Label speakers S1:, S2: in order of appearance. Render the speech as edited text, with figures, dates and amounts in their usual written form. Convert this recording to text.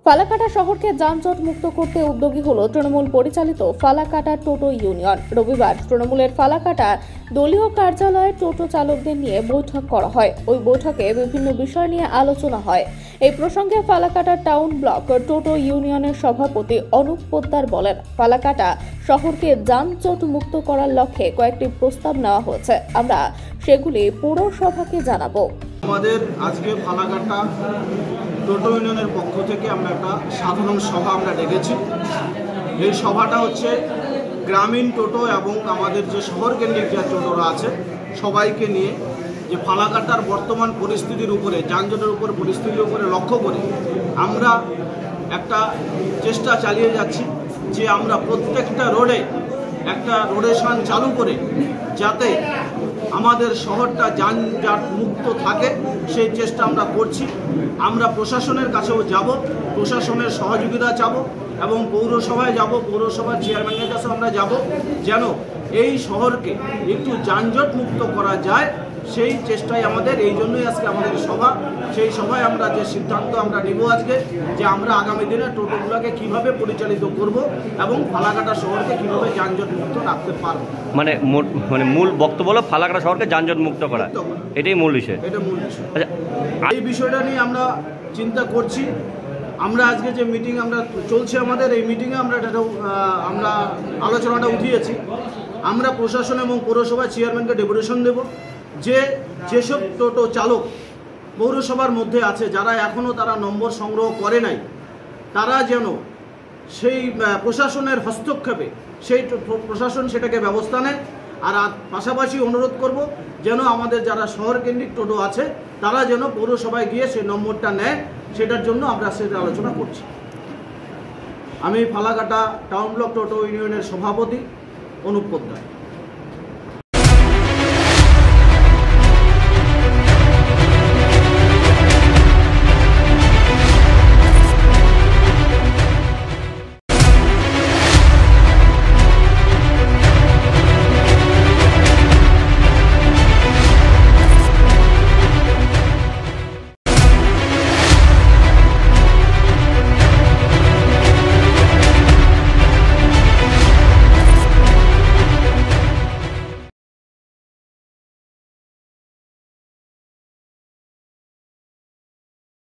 S1: ফালাকাটা শহরকে যানজট মুক্ত করতে উদ্যোগী হলো তৃণমূল পরিচালিত ফালাকাটা টোটো ইউনিয়ন। রবিবার তৃণমূলের ফালাকাটা দলীয় কার্যালয়ে টোটো চালকদের নিয়ে বৈঠক করা হয়। ওই বৈঠকে বিভিন্ন বিষয় নিয়ে আলোচনা হয়। এই প্রসঙ্গে ফালাকাটা টাউন ব্লক টোটো ইউনিয়নের সভাপতি অনুপ পোদ্দার বলেন, ফালাকাটা শহরকে যানজট মুক্ত করার লক্ষ্যে কয়েকটি প্রস্তাব নেওয়া হয়েছে। আমরা সেগুলি পৌরসভাকে জানাবো।
S2: আমাদের আজকে ফালাকাটা টোটো ইউনিয়নের পক্ষ থেকে আমরা একটা সাধারণ সভা আমরা ডেকেছি। এই সভাটা হচ্ছে গ্রামীণ টোটো এবং আমাদের যে শহর কেন্দ্রিক যে টোটোরা আছে সবাইকে নিয়ে যে ফালাকাটার বর্তমান পরিস্থিতির উপরে, যানজটের উপর পরিস্থিতির উপরে লক্ষ্য করে আমরা একটা চেষ্টা চালিয়ে যাচ্ছি যে আমরা প্রত্যেকটা রোডে একটা রোডেশন চালু করে যাতে আমাদের শহরটা যানজট মুক্ত থাকে সেই চেষ্টা আমরা করছি। আমরা প্রশাসনের কাছেও যাব, প্রশাসনের সহযোগিতা চাবো এবং পৌরসভায় যাব, পৌরসভার চেয়ারম্যানের কাছে আমরা যাব যেন এই শহরকে একটু যানজট মুক্ত করা যায়। সেই চেষ্টাই আমাদের, এই জন্যই আজকে আমাদের সভা। সেই সভায় আমরা যে সিদ্ধান্ত আমরা নিব আজকে যে আমরা আগামী দিনে টোটোগুলোকে কিভাবে পরিচালিত করব এবং ফালাকাটা শহরকে কিভাবে যানজট মুক্ত রাখতে পারবো।
S3: মানে মূল বক্তব্য হলো ফালাকাটা শহরকে যানজট মুক্ত করা, এটাই মূল বিষয়।
S2: এটা মূল বিষয়। আচ্ছা, এই বিষয়টা নিয়ে আমরা চিন্তা করছি। আমরা আজকে যে মিটিং আমরা চলছে আমাদের, এই মিটিংয়ে আমরা আলোচনাটা উঠিয়েছি। আমরা প্রশাসন এবং পৌরসভা চেয়ারম্যানকে ডেপুটেশন দেব যে যেসব টোটো চালক পৌরসভার মধ্যে আছে যারা এখনও তারা নম্বর সংগ্রহ করে নাই, তারা যেন সেই প্রশাসনের হস্তক্ষেপে সেই প্রশাসন সেটাকে ব্যবস্থা নেয়। আর পাশাপাশি অনুরোধ করব যেন আমাদের যারা শহর কেন্দ্রিক টোটো আছে তারা যেন পৌরসভায় গিয়ে সেই নম্বরটা নেয়, সেটার জন্য আমরা সেটা আলোচনা করছি। আমি ফালাকাটা টাউন ব্লক টোটো ইউনিয়নের সভাপতি অনুপ পোদ্দার।